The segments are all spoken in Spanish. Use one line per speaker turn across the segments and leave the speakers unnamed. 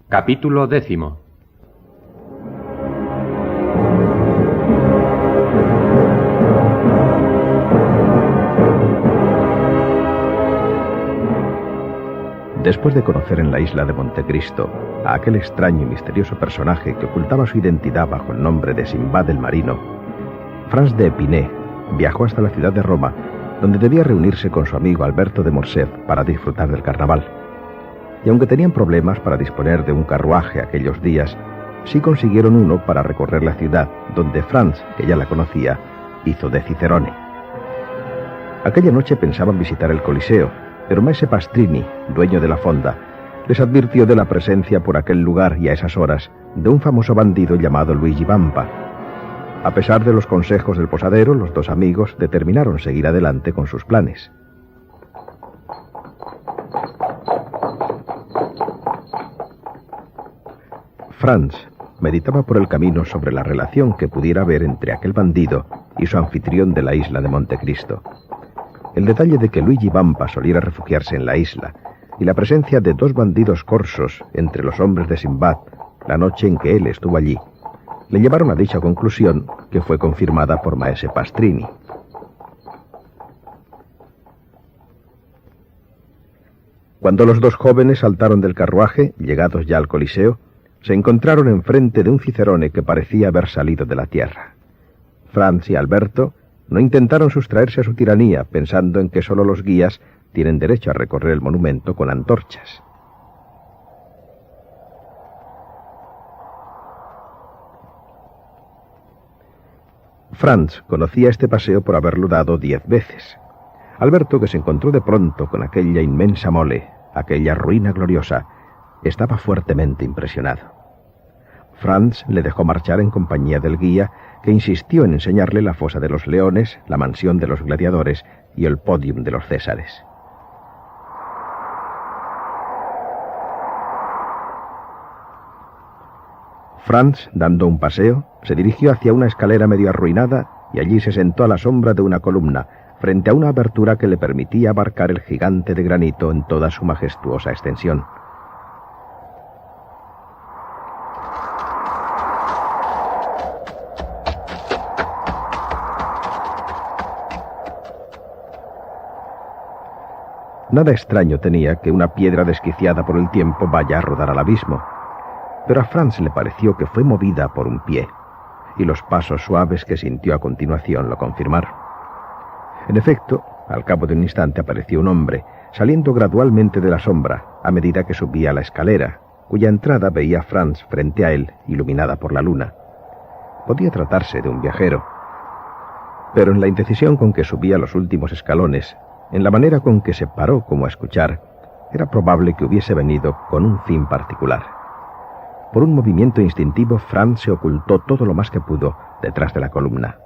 Capítulo 10.
Después de conocer en la isla de Montecristo a aquel extraño y misterioso personaje que ocultaba su identidad bajo el nombre de Simbad el Marino, Franz de Epinay viajó hasta la ciudad de Roma, donde debía reunirse con su amigo Alberto de Morcerf para disfrutar del carnaval. Y aunque tenían problemas para disponer de un carruaje aquellos días, sí consiguieron uno para recorrer la ciudad, donde Franz, que ya la conocía, hizo de cicerone. Aquella noche pensaban visitar el Coliseo, pero Maese Pastrini, dueño de la fonda, les advirtió de la presencia por aquel lugar y a esas horas de un famoso bandido llamado Luigi Vampa. A pesar de los consejos del posadero, los dos amigos determinaron seguir adelante con sus planes. Franz meditaba por el camino sobre la relación que pudiera haber entre aquel bandido y su anfitrión de la isla de Montecristo. El detalle de que Luigi Vampa soliera refugiarse en la isla y la presencia de dos bandidos corsos entre los hombres de Simbad la noche en que él estuvo allí le llevaron a dicha conclusión, que fue confirmada por Maese Pastrini. Cuando los dos jóvenes saltaron del carruaje, llegados ya al Coliseo, se encontraron enfrente de un cicerone que parecía haber salido de la tierra. Franz y Alberto no intentaron sustraerse a su tiranía, pensando en que solo los guías tienen derecho a recorrer el monumento con antorchas. Franz conocía este paseo por haberlo dado 10 veces. Alberto, que se encontró de pronto con aquella inmensa mole, aquella ruina gloriosa, estaba fuertemente impresionado. Franz le dejó marchar en compañía del guía, que insistió en enseñarle la fosa de los leones, la mansión de los gladiadores y el podium de los Césares. Franz, dando un paseo, se dirigió hacia una escalera medio arruinada y allí se sentó a la sombra de una columna, frente a una abertura que le permitía abarcar el gigante de granito en toda su majestuosa extensión. Nada extraño tenía que una piedra desquiciada por el tiempo vaya a rodar al abismo, pero a Franz le pareció que fue movida por un pie, y los pasos suaves que sintió a continuación lo confirmaron. En efecto, al cabo de un instante apareció un hombre, saliendo gradualmente de la sombra a medida que subía la escalera, cuya entrada veía Franz frente a él, iluminada por la luna. Podía tratarse de un viajero, pero en la indecisión con que subía los últimos escalones, en la manera con que se paró como a escuchar, era probable que hubiese venido con un fin particular. Por un movimiento instintivo, Franz se ocultó todo lo más que pudo detrás de la columna.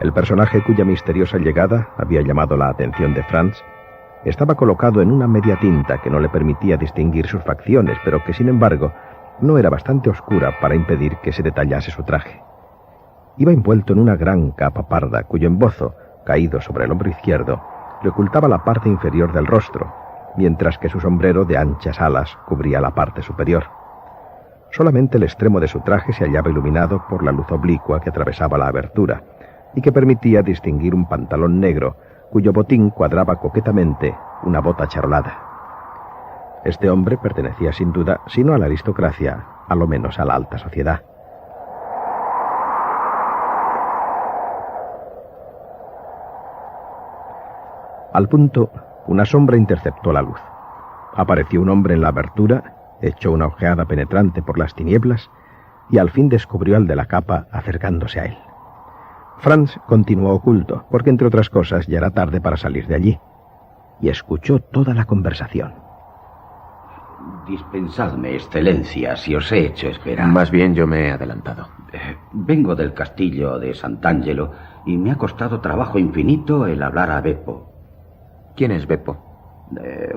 El personaje cuya misteriosa llegada había llamado la atención de Franz estaba colocado en una media tinta que no le permitía distinguir sus facciones, pero que, sin embargo, no era bastante oscura para impedir que se detallase su traje. Iba envuelto en una gran capa parda, cuyo embozo, caído sobre el hombro izquierdo, le ocultaba la parte inferior del rostro, mientras que su sombrero de anchas alas cubría la parte superior. Solamente el extremo de su traje se hallaba iluminado por la luz oblicua que atravesaba la abertura, y que permitía distinguir un pantalón negro, cuyo botín cuadraba coquetamente una bota charolada. Este hombre pertenecía sin duda, si no a la aristocracia, a lo menos a la alta sociedad. Al punto, una sombra interceptó la luz. Apareció un hombre en la abertura, echó una ojeada penetrante por las tinieblas y al fin descubrió al de la capa acercándose a él. Franz continuó oculto, porque entre otras cosas ya era tarde para salir de allí, y escuchó toda la conversación.
Dispensadme, excelencia, si os he hecho esperar.
Más bien yo me he adelantado.
Vengo del castillo de Sant'Angelo y me ha costado trabajo infinito el hablar a Beppo.
¿Quién es Beppo?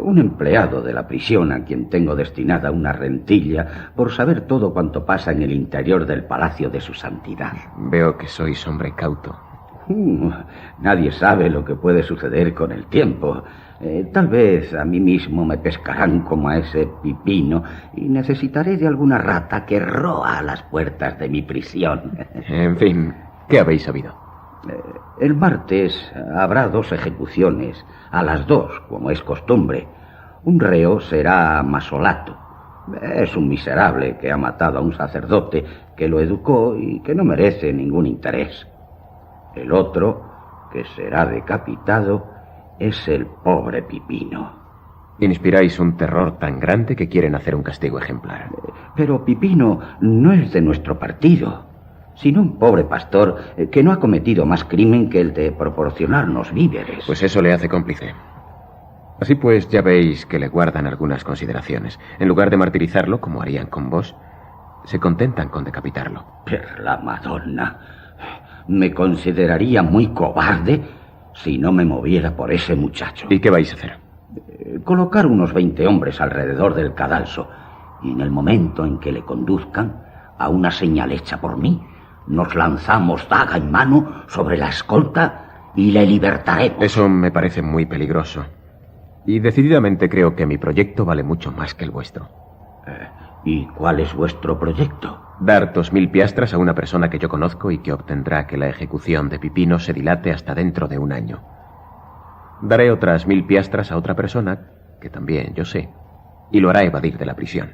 Un empleado de la prisión a quien tengo destinada una rentilla por saber todo cuanto pasa en el interior del palacio de su santidad.
Veo que sois hombre cauto.
Nadie sabe lo que puede suceder con el tiempo. Tal vez a mí mismo me pescarán como a ese Pipino y necesitaré de alguna rata que roa a las puertas de mi prisión.
En fin, ¿qué habéis sabido?
El martes habrá 2 ejecuciones, a las 2, como es costumbre. Un reo será Masolato. Es un miserable que ha matado a un sacerdote que lo educó y que no merece ningún interés. El otro, que será decapitado, es el pobre Pipino.
Inspiráis un terror tan grande que quieren hacer un castigo ejemplar.
Pero Pipino no es de nuestro partido, sino un pobre pastor que no ha cometido más crimen que el de proporcionarnos víveres.
Pues eso le hace cómplice. Así pues, ya veis que le guardan algunas consideraciones. En lugar de martirizarlo, como harían con vos, se contentan con decapitarlo.
Per la Madonna, me consideraría muy cobarde si no me moviera por ese muchacho.
¿Y qué vais a hacer?
Colocar unos 20 hombres alrededor del cadalso, y en el momento en que le conduzcan, a una señal hecha por mí, nos lanzamos daga en mano sobre la escolta y le libertaremos.
Eso me parece muy peligroso. Y decididamente creo que mi proyecto vale mucho más que el vuestro.
¿Y cuál es vuestro proyecto?
Dar 2000 piastras a una persona que yo conozco y que obtendrá que la ejecución de Pipino se dilate hasta dentro de 1 año. Daré otras 1000 piastras a otra persona, que también yo sé, y lo hará evadir de la prisión.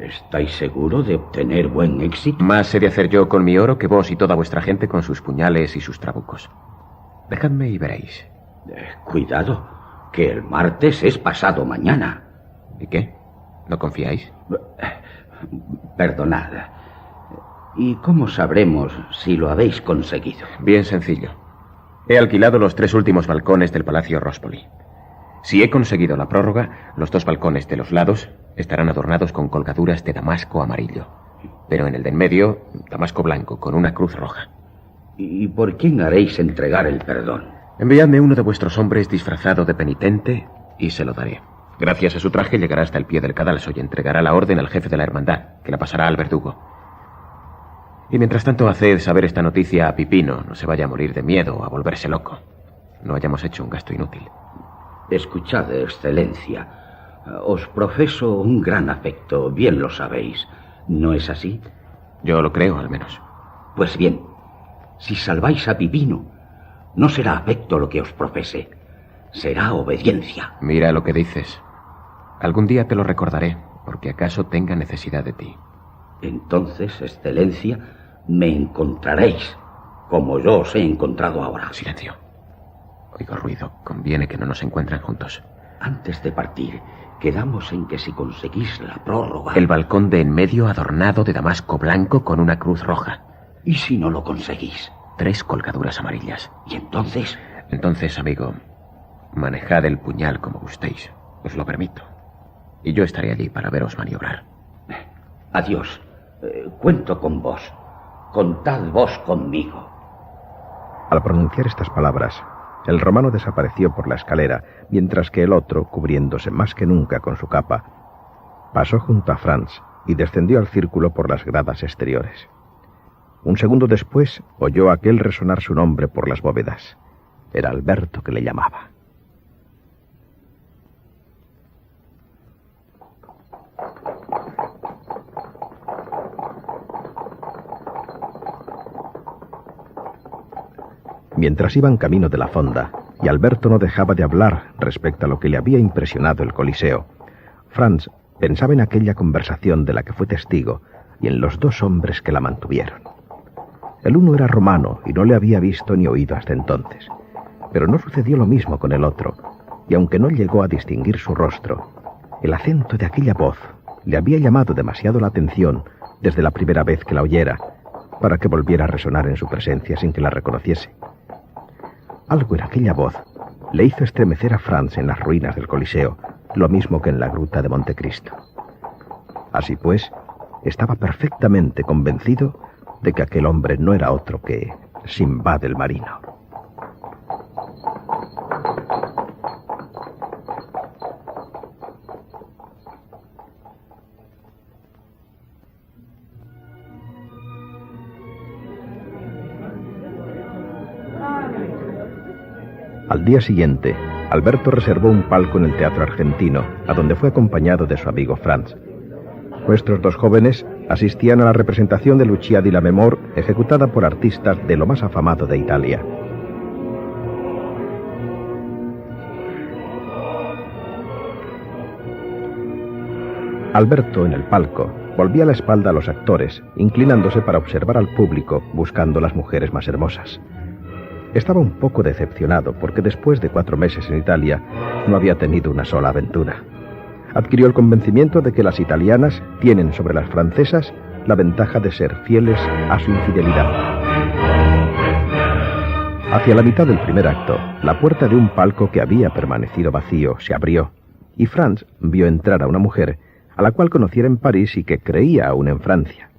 ¿Estáis seguro de obtener buen éxito?
Más he de hacer yo con mi oro que vos y toda vuestra gente con sus puñales y sus trabucos. Dejadme y veréis.
Cuidado, que el martes es pasado mañana.
¿Y qué? ¿No confiáis?
Perdonad. ¿Y cómo sabremos si lo habéis conseguido?
Bien sencillo. He alquilado los 3 últimos balcones del Palacio Rospoli. Si he conseguido la prórroga, los 2 balcones de los lados estarán adornados con colgaduras de damasco amarillo. Pero en el del medio, damasco blanco, con una cruz roja.
¿Y por quién haréis entregar el perdón?
Enviadme uno de vuestros hombres disfrazado de penitente y se lo daré. Gracias a su traje llegará hasta el pie del cadalso y entregará la orden al jefe de la hermandad, que la pasará al verdugo. Y mientras tanto, haced saber esta noticia a Pipino. No se vaya a morir de miedo o a volverse loco. No hayamos hecho un gasto inútil.
Escuchad, excelencia. Os profeso un gran afecto, bien lo sabéis. ¿No es así?
Yo lo creo, al menos.
Pues bien, si salváis a Pipino, no será afecto lo que os profese, será obediencia.
Mira lo que dices. Algún día te lo recordaré, porque acaso tenga necesidad de ti.
Entonces, excelencia, me encontraréis, como yo os he encontrado ahora.
Silencio. Oigo ruido. Conviene que no nos encuentren juntos.
Antes de partir, quedamos en que si conseguís la prórroga...
El balcón de en medio adornado de damasco blanco con una cruz roja.
¿Y si no lo conseguís?
3 colgaduras amarillas.
¿Y entonces?
Entonces, amigo, manejad el puñal como gustéis. Os lo permito. Y yo estaré allí para veros maniobrar.
Adiós. Cuento con vos. Contad vos conmigo.
Al pronunciar estas palabras, el romano desapareció por la escalera, mientras que el otro, cubriéndose más que nunca con su capa, pasó junto a Franz y descendió al círculo por las gradas exteriores. Un segundo después, oyó aquel resonar su nombre por las bóvedas. Era Alberto que le llamaba. Mientras iban camino de la fonda, y Alberto no dejaba de hablar respecto a lo que le había impresionado el Coliseo, Franz pensaba en aquella conversación de la que fue testigo y en los 2 hombres que la mantuvieron. El uno era romano y no le había visto ni oído hasta entonces, pero no sucedió lo mismo con el otro, y aunque no llegó a distinguir su rostro, el acento de aquella voz le había llamado demasiado la atención desde la primera vez que la oyera, para que volviera a resonar en su presencia sin que la reconociese. Algo en aquella voz le hizo estremecer a Franz en las ruinas del Coliseo, lo mismo que en la gruta de Montecristo. Así pues, estaba perfectamente convencido de que aquel hombre no era otro que Simbad el marino. Al día siguiente, Alberto reservó un palco en el Teatro Argentino, a donde fue acompañado de su amigo Franz. Nuestros dos jóvenes asistían a la representación de Lucia di Lammermoor, ejecutada por artistas de lo más afamado de Italia. Alberto, en el palco, volvía la espalda a los actores, inclinándose para observar al público, buscando las mujeres más hermosas. Estaba un poco decepcionado porque después de 4 meses en Italia no había tenido una sola aventura. Adquirió el convencimiento de que las italianas tienen sobre las francesas la ventaja de ser fieles a su infidelidad. Hacia la mitad del primer acto, la puerta de un palco que había permanecido vacío se abrió y Franz vio entrar a una mujer a la cual conociera en París y que creía aún en Francia.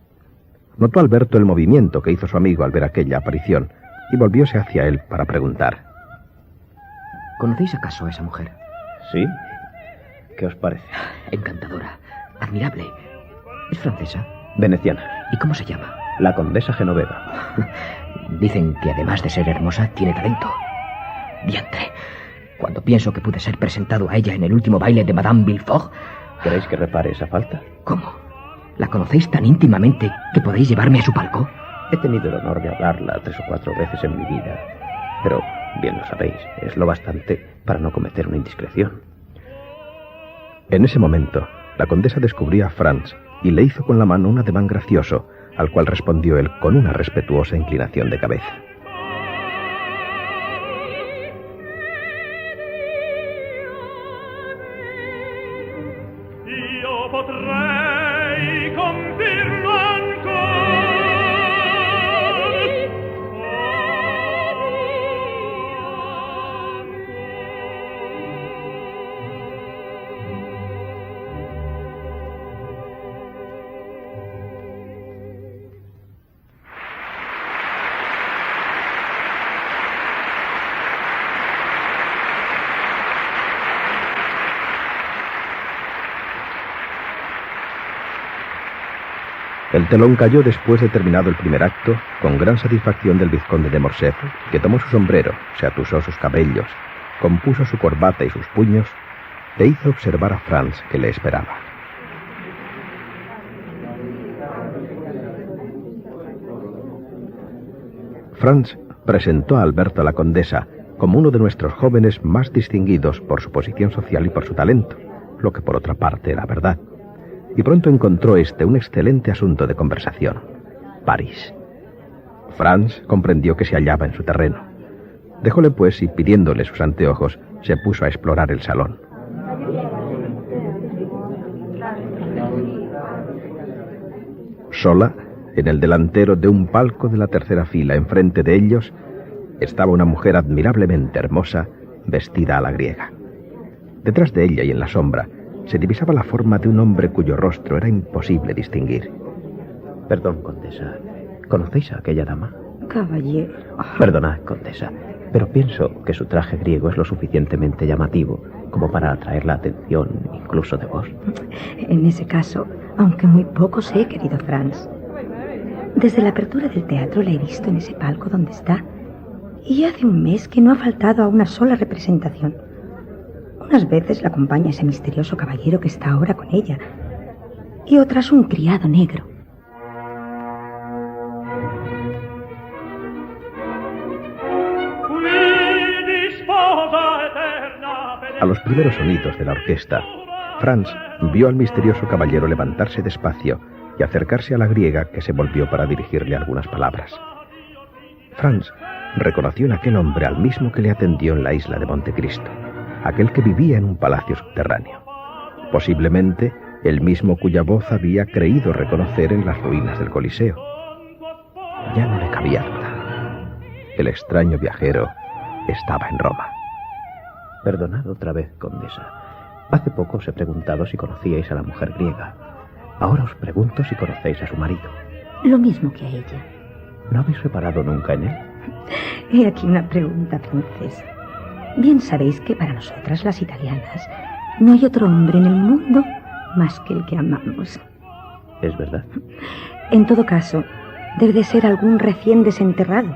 Notó Alberto el movimiento que hizo su amigo al ver aquella aparición y volvióse hacia él para preguntar.
¿Conocéis acaso a esa mujer?
¿Sí? ¿Qué os parece?
Encantadora, admirable. ¿Es francesa?
Veneciana.
¿Y cómo se llama?
La condesa Genoveva.
Dicen que además de ser hermosa, tiene talento. Diantre. Cuando pienso que pude ser presentado a ella en el último baile de Madame Villefort...
¿Queréis que repare esa falta?
¿Cómo? ¿La conocéis tan íntimamente que podéis llevarme a su palco?
He tenido el honor de hablarla 3 o 4 veces en mi vida. Pero, bien lo sabéis, es lo bastante para no cometer una indiscreción.
En ese momento, la condesa descubrió a Franz y le hizo con la mano un ademán gracioso, al cual respondió él con una respetuosa inclinación de cabeza. El telón cayó después de terminado el primer acto, con gran satisfacción del vizconde de Morcerf, que tomó su sombrero, se atusó sus cabellos, compuso su corbata y sus puños, e hizo observar a Franz que le esperaba. Franz presentó a Alberto a la condesa como uno de nuestros jóvenes más distinguidos por su posición social y por su talento, lo que por otra parte era verdad. Y pronto encontró un excelente asunto de conversación: París. Franz comprendió que se hallaba en su terreno. Dejóle pues y, pidiéndole sus anteojos, se puso a explorar el salón. Sola, en el delantero de un palco de la tercera fila, enfrente de ellos, estaba una mujer admirablemente hermosa, vestida a la griega. Detrás de ella y en la sombra, se divisaba la forma de un hombre cuyo rostro era imposible distinguir.
Perdón, condesa. ¿Conocéis a aquella dama?
Caballero.
Perdonad, condesa, pero pienso que su traje griego es lo suficientemente llamativo como para atraer la atención incluso de vos.
En ese caso, aunque muy poco sé, querido Franz. Desde la apertura del teatro la he visto en ese palco donde está, y hace un mes que no ha faltado a una sola representación. Unas veces la acompaña ese misterioso caballero que está ahora con ella, y otras un criado negro.
A los primeros sonidos de la orquesta, Franz vio al misterioso caballero levantarse despacio y acercarse a la griega, que se volvió para dirigirle algunas palabras. Franz reconoció en aquel hombre al mismo que le atendió en la isla de Montecristo, aquel que vivía en un palacio subterráneo, posiblemente el mismo cuya voz había creído reconocer en las ruinas del Coliseo. Ya no le cabía duda. El extraño viajero estaba en Roma.
Perdonad otra vez, condesa. Hace poco os he preguntado si conocíais a la mujer griega. Ahora os pregunto si conocéis a su marido.
Lo mismo que a ella.
¿No habéis reparado nunca en él?
He aquí una pregunta, princesa. Bien sabéis que para nosotras, las italianas, no hay otro hombre en el mundo más que el que amamos.
¿Es verdad?
En todo caso, debe de ser algún recién desenterrado,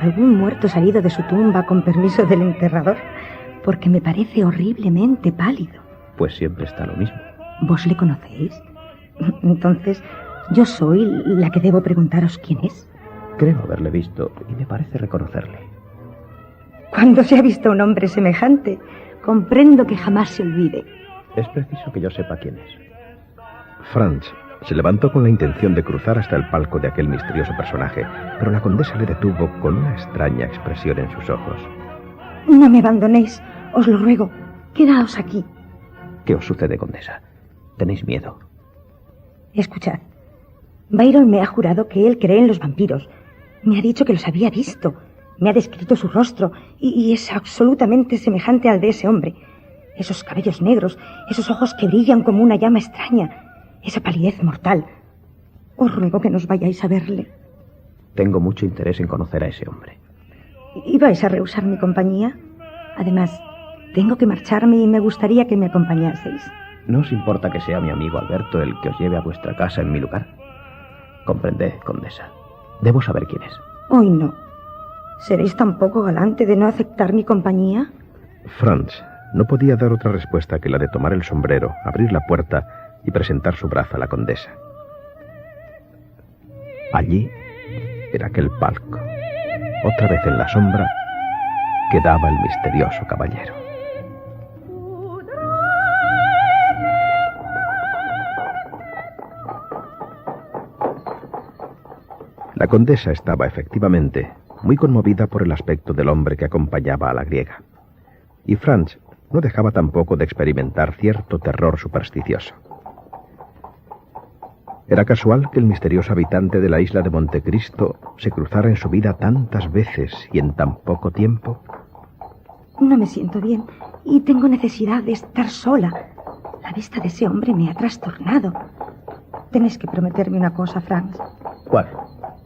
algún muerto salido de su tumba con permiso del enterrador, porque me parece horriblemente pálido.
Pues siempre está lo mismo.
¿Vos le conocéis? Entonces, ¿yo soy la que debo preguntaros quién es?
Creo haberle visto y me parece reconocerle.
Cuando se ha visto a un hombre semejante, comprendo que jamás se olvide.
Es preciso que yo sepa quién es.
Franz se levantó con la intención de cruzar hasta el palco de aquel misterioso personaje, pero la condesa le detuvo con una extraña expresión en sus ojos.
No me abandonéis, os lo ruego. Quedaos aquí.
¿Qué os sucede, condesa? ¿Tenéis miedo?
Escuchad. Byron me ha jurado que él cree en los vampiros. Me ha dicho que los había visto. Me ha descrito su rostro y es absolutamente semejante al de ese hombre. Esos cabellos negros, esos ojos que brillan como una llama extraña, esa palidez mortal. Os ruego que nos vayáis a verle.
Tengo mucho interés en conocer a ese hombre.
¿Y vais a rehusar mi compañía? Además, tengo que marcharme y me gustaría que me acompañaseis.
¿No os importa que sea mi amigo Alberto el que os lleve a vuestra casa en mi lugar? Comprended, condesa. Debo saber quién es.
Hoy no. ¿Seréis tan poco galante de no aceptar mi compañía?
Franz no podía dar otra respuesta que la de tomar el sombrero, abrir la puerta y presentar su brazo a la condesa. Allí, en aquel palco, otra vez en la sombra, quedaba el misterioso caballero. La condesa estaba efectivamente muy conmovida por el aspecto del hombre que acompañaba a la griega. Y Franz no dejaba tampoco de experimentar cierto terror supersticioso. ¿Era casual que el misterioso habitante de la isla de Montecristo se cruzara en su vida tantas veces y en tan poco tiempo?
No me siento bien y tengo necesidad de estar sola. La vista de ese hombre me ha trastornado. Tenéis que prometerme una cosa, Franz.
¿Cuál?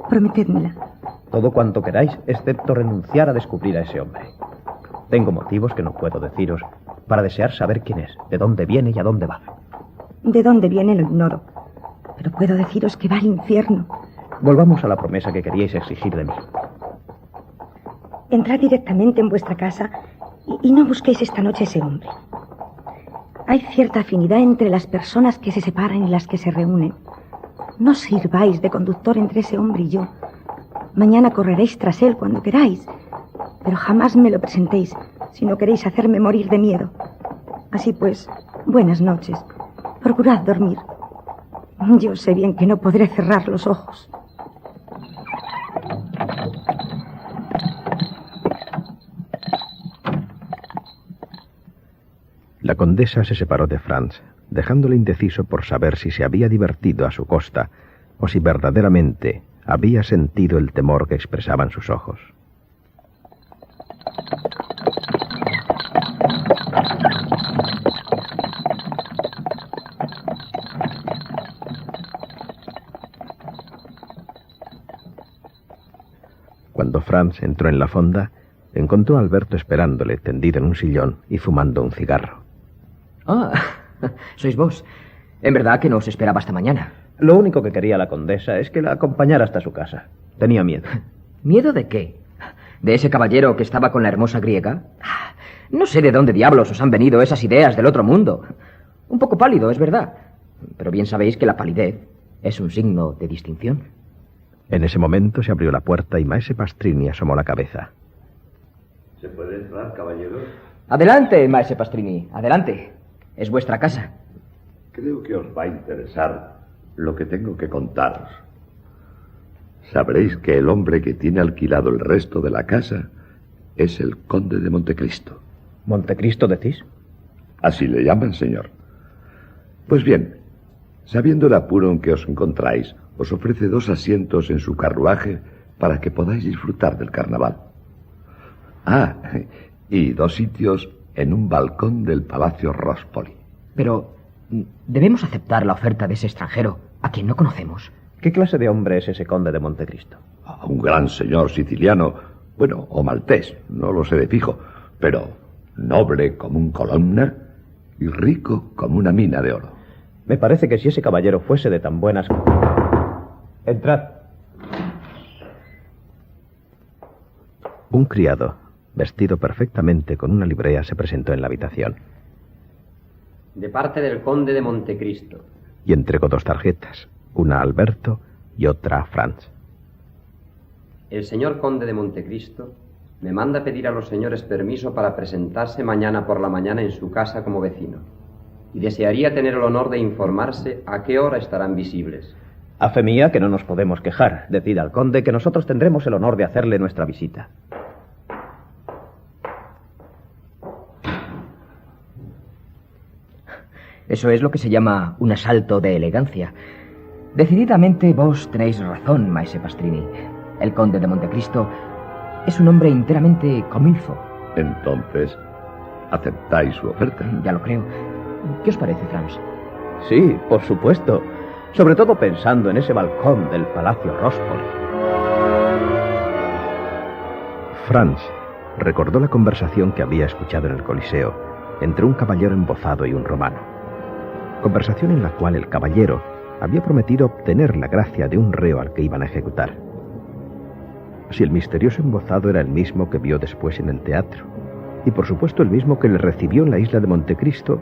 Prometedmela.
Todo cuanto queráis, excepto renunciar a descubrir a ese hombre. Tengo motivos que no puedo deciros para desear saber quién es, de dónde viene y a dónde va.
De dónde viene lo ignoro, pero puedo deciros que va al infierno.
Volvamos a la promesa que queríais exigir de mí.
Entrad directamente en vuestra casa y no busquéis esta noche ese hombre. Hay cierta afinidad entre las personas que se separan y las que se reúnen. No sirváis de conductor entre ese hombre y yo. Mañana correréis tras él cuando queráis, pero jamás me lo presentéis si no queréis hacerme morir de miedo. Así pues, buenas noches. Procurad dormir. Yo sé bien que no podré cerrar los ojos.
La condesa se separó de Franz, dejándole indeciso por saber si se había divertido a su costa o si verdaderamente había sentido el temor que expresaban sus ojos. Cuando Franz entró en la fonda, encontró a Alberto esperándole, tendido en un sillón y fumando un cigarro.
Ah, sois vos. En verdad que no os esperaba hasta mañana.
Lo único que quería la condesa es que la acompañara hasta su casa. Tenía miedo.
¿Miedo de qué? ¿De ese caballero que estaba con la hermosa griega? No sé de dónde diablos os han venido esas ideas del otro mundo. Un poco pálido, es verdad. Pero bien sabéis que la palidez es un signo de distinción.
En ese momento se abrió la puerta y Maese Pastrini asomó la cabeza.
¿Se puede entrar, caballeros?
Adelante, Maese Pastrini, adelante. Es vuestra casa.
Creo que os va a interesar lo que tengo que contaros. Sabréis que el hombre que tiene alquilado el resto de la casa es el conde de Montecristo.
¿Montecristo decís?
Así le llaman, señor. Pues bien, sabiendo el apuro en que os encontráis, os ofrece 2 asientos en su carruaje para que podáis disfrutar del carnaval. Ah, y 2 sitios en un balcón del Palacio Rospoli.
Pero debemos aceptar la oferta de ese extranjero, a quien no conocemos.
¿Qué clase de hombre es ese conde de Montecristo?
Un gran señor siciliano, bueno, o maltés, no lo sé de fijo, pero noble como un columna y rico como una mina de oro.
Me parece que si ese caballero fuese de tan buenas... Entrad.
Un criado, vestido perfectamente con una librea, se presentó en la habitación.
De parte del conde de Montecristo.
Y entregó 2 tarjetas, una a Alberto y otra a Franz.
El señor conde de Montecristo me manda pedir a los señores permiso para presentarse mañana por la mañana en su casa como vecino. Y desearía tener el honor de informarse a qué hora estarán visibles.
A fe mía que no nos podemos quejar. Decid al conde que nosotros tendremos el honor de hacerle nuestra visita.
Eso es lo que se llama un asalto de elegancia. Decididamente vos tenéis razón, maese Pastrini. El conde de Montecristo es un hombre enteramente comilfo.
Entonces, ¿aceptáis su oferta?
Ya lo creo. ¿Qué os parece, Franz?
Sí, por supuesto. Sobre todo pensando en ese balcón del Palacio Rospoli.
Franz recordó la conversación que había escuchado en el Coliseo entre un caballero embozado y un romano. Conversación en la cual el caballero había prometido obtener la gracia de un reo al que iban a ejecutar. Si el misterioso embozado era el mismo que vio después en el teatro, y por supuesto el mismo que le recibió en la isla de Montecristo,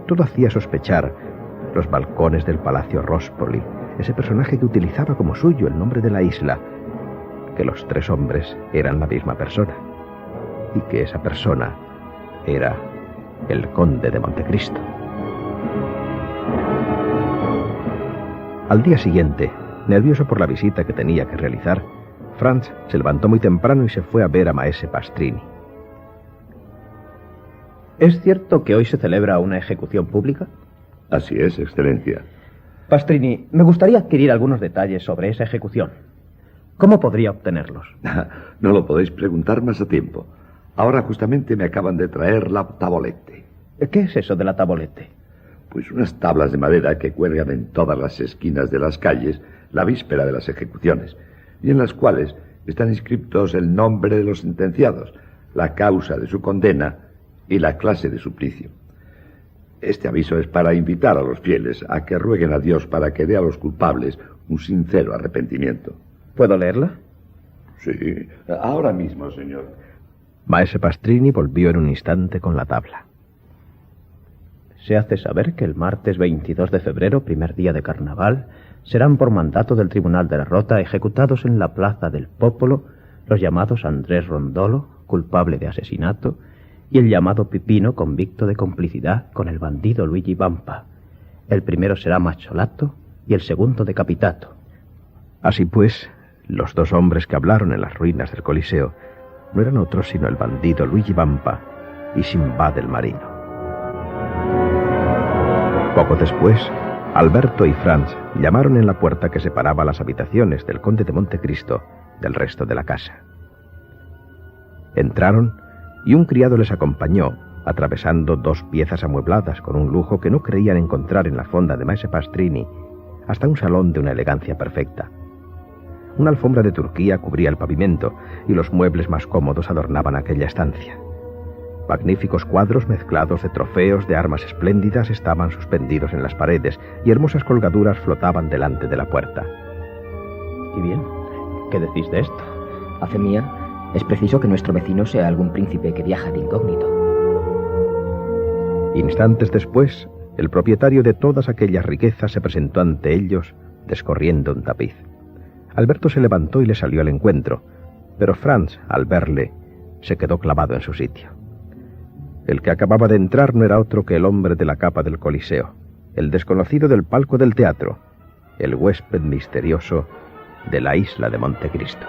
todo hacía sospechar los balcones del Palacio Rospoli, ese personaje que utilizaba como suyo el nombre de la isla, que los 3 hombres eran la misma persona, y que esa persona era el conde de Montecristo. Al día siguiente, nervioso por la visita que tenía que realizar, Franz se levantó muy temprano y se fue a ver a maese Pastrini.
¿Es cierto que hoy se celebra una ejecución pública?
Así es, Excelencia.
Pastrini, me gustaría adquirir algunos detalles sobre esa ejecución. ¿Cómo podría obtenerlos?
No lo podéis preguntar más a tiempo. Ahora justamente me acaban de traer la tabolete.
¿Qué es eso de la tabolete?
Pues unas tablas de madera que cuelgan en todas las esquinas de las calles la víspera de las ejecuciones, y en las cuales están inscriptos el nombre de los sentenciados, la causa de su condena y la clase de suplicio. Este aviso es para invitar a los fieles a que rueguen a Dios para que dé a los culpables un sincero arrepentimiento.
¿Puedo leerla?
Sí, ahora mismo, señor.
Maese Pastrini volvió en un instante con la tabla.
Se hace saber que el martes 22 de febrero, primer día de carnaval, serán por mandato del Tribunal de la Rota ejecutados en la Plaza del Popolo los llamados Andrés Rondolo, culpable de asesinato, y el llamado Pipino, convicto de complicidad con el bandido Luigi Vampa. El primero será macholato y el segundo decapitato.
Así pues, los 2 hombres que hablaron en las ruinas del Coliseo no eran otros sino el bandido Luigi Vampa y Simbad el Marino. Poco después, Alberto y Franz llamaron en la puerta que separaba las habitaciones del conde de Montecristo del resto de la casa. Entraron y un criado les acompañó, atravesando 2 piezas amuebladas con un lujo que no creían encontrar en la fonda de maese Pastrini, hasta un salón de una elegancia perfecta. Una alfombra de Turquía cubría el pavimento y los muebles más cómodos adornaban aquella estancia. Magníficos cuadros mezclados de trofeos de armas espléndidas estaban suspendidos en las paredes y hermosas colgaduras flotaban delante de la puerta.
Y bien, ¿qué decís de esto?
A fe mía, es preciso que nuestro vecino sea algún príncipe que viaja de incógnito.
Instantes después, el propietario de todas aquellas riquezas se presentó ante ellos, descorriendo un tapiz. Alberto se levantó y le salió al encuentro, pero Franz, al verle, se quedó clavado en su sitio. El que acababa de entrar no era otro que el hombre de la capa del Coliseo, el desconocido del palco del teatro, el huésped misterioso de la isla de Montecristo.